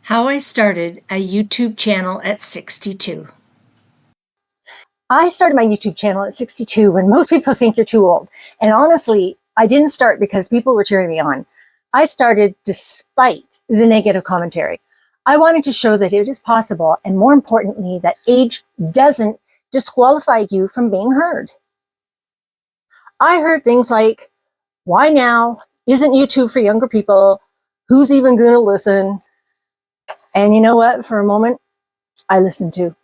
How I started a YouTube channel at 62. I started my YouTube channel at 62 when most people think you're too old. And honestly, I didn't start because people were cheering me on. I started despite the negative commentary. I wanted to show that it is possible, and more importantly, that age doesn't disqualify you from being heard. I heard things like, why now? Isn't YouTube for younger people? Who's even going to listen? And you know what? For a moment, I listened too.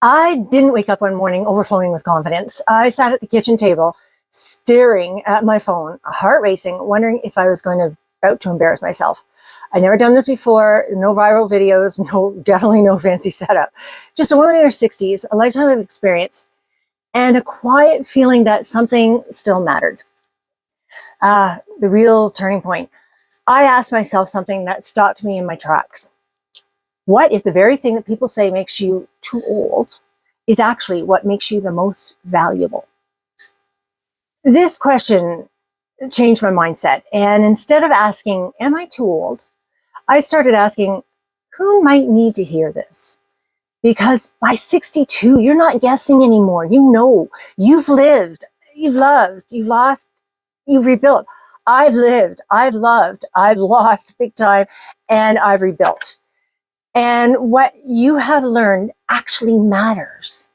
I didn't wake up one morning overflowing with confidence. I sat at the kitchen table, staring at my phone, heart racing, wondering if I was about to embarrass myself. I'd never done this before, no viral videos, definitely no fancy setup. Just a woman in her 60s, a lifetime of experience, and a quiet feeling that something still mattered. The real turning point. I asked myself something that stopped me in my tracks. What if the very thing that people say makes you too old is actually what makes you the most valuable? This question changed my mindset. And instead of asking, am I too old? I started asking, who might need to hear this? Because by 62, you're not guessing anymore. You know, you've lived, you've loved, you've lost, you've rebuilt. I've lived, I've loved, I've lost big time, and I've rebuilt. And what you have learned actually matters.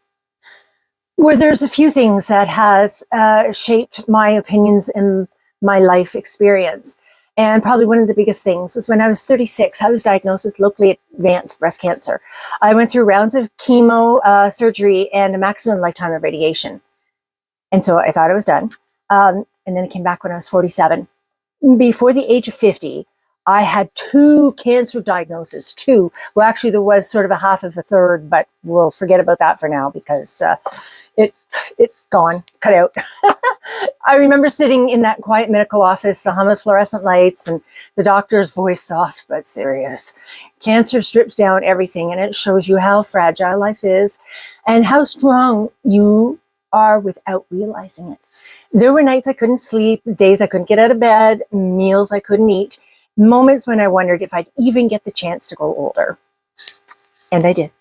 Where there's a few things that has shaped my opinions and my life experience. And probably one of the biggest things was when I was 36, I was diagnosed with locally advanced breast cancer. I went through rounds of chemo, surgery, and a maximum lifetime of radiation. And so I thought I was done. And then it came back when I was 47. Before the age of 50, I had 2 cancer diagnoses, 2. Well, actually, there was sort of a half of a third, but we'll forget about that for now because it's gone, cut out. I remember sitting in that quiet medical office, the hum of fluorescent lights, and the doctor's voice soft but serious. Cancer strips down everything, and it shows you how fragile life is and how strong you are without realizing it. There were nights I couldn't sleep, days I couldn't get out of bed, meals I couldn't eat, moments when I wondered if I'd even get the chance to grow older. And I did.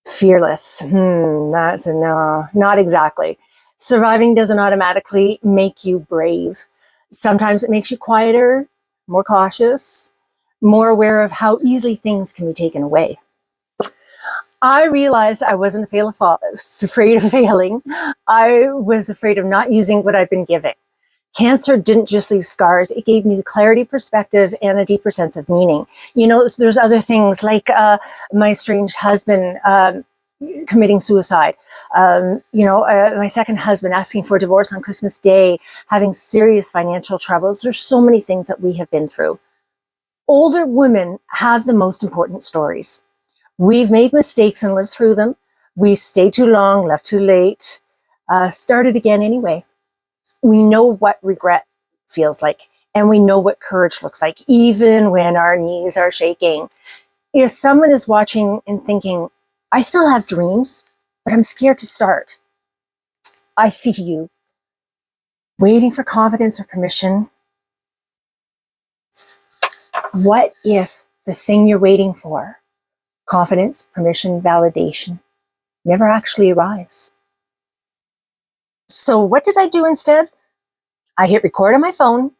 Fearless. That's a no. Not exactly. Surviving doesn't automatically make you brave. Sometimes it makes you quieter, more cautious, more aware of how easily things can be taken away. I realized I wasn't afraid of failing. I was afraid of not using what I'd been given. Cancer didn't just leave scars. It gave me the clarity, perspective, and a deeper sense of meaning. You know, there's other things like my estranged husband committing suicide. My second husband asking for a divorce on Christmas Day, having serious financial troubles. There's so many things that we have been through. Older women have the most important stories. We've made mistakes and lived through them. We've stayed too long, left too late, started again anyway. We know what regret feels like, and we know what courage looks like, even when our knees are shaking. If someone is watching and thinking, I still have dreams, but I'm scared to start, I see you waiting for confidence or permission. What if the thing you're waiting for, confidence, permission, validation, never actually arrives? So what did I do instead? I hit record on my phone,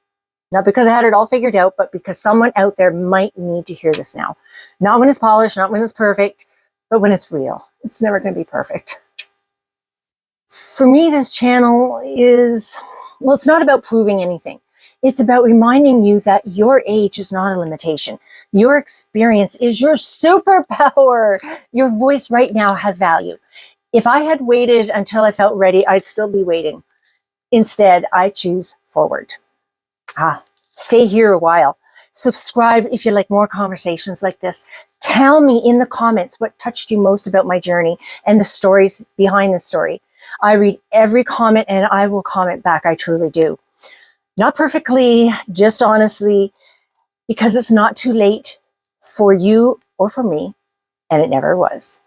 not because I had it all figured out, but because someone out there might need to hear this now. Not when it's polished, not when it's perfect, but when it's real. It's never going to be perfect. For me, this channel it's not about proving anything. It's about reminding you that your age is not a limitation. Your experience is your superpower. Your voice right now has value. If I had waited until I felt ready, I'd still be waiting. Instead, I choose forward. Stay here a while. Subscribe if you like more conversations like this. Tell me in the comments what touched you most about my journey and the stories behind the story. I read every comment and I will comment back. I truly do. Not perfectly, just honestly, because it's not too late for you or for me, and it never was.